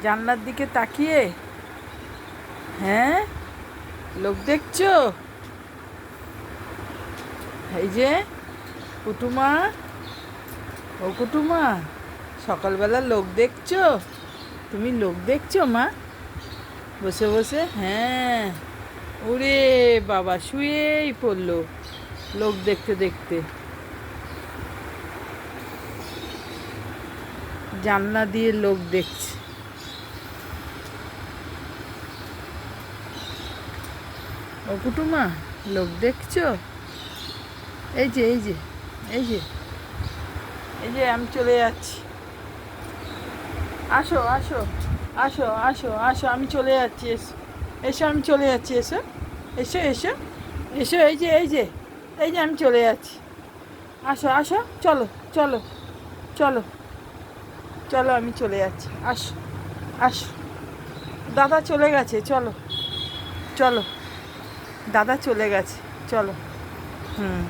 জানলার দিকে তাকিয়ে। হ্যাঁ, লোক দেখছো? এই যে কুটুমা, ও কুটুমা, সকালবেলা লোক দেখছো? তুমি লোক দেখছো মা, বসে বসে? হ্যাঁ, ওরে বাবা, শুয়েই পড়লো লোক দেখতে দেখতে। জানলা দিয়ে লোক দেখছে। ও কুটুমা, লোক দেখছো? এই যে এই যে এই যে এই যে আমি চলে যাচ্ছি। আসো আসো আসো আসো আসো, আমি চলে যাচ্ছি। এসো এসো, আমি চলে যাচ্ছি। এসো এসো এসো এসো, এই যে এই যে এই যে আমি চলে যাচ্ছি। আসো আসো, চলো চলো চলো চলো, আমি চলে যাচ্ছি। আসো আসো, দাদা চলে গেছে, চলো চলো, দাদা চলে গেছে, চলো। হুম।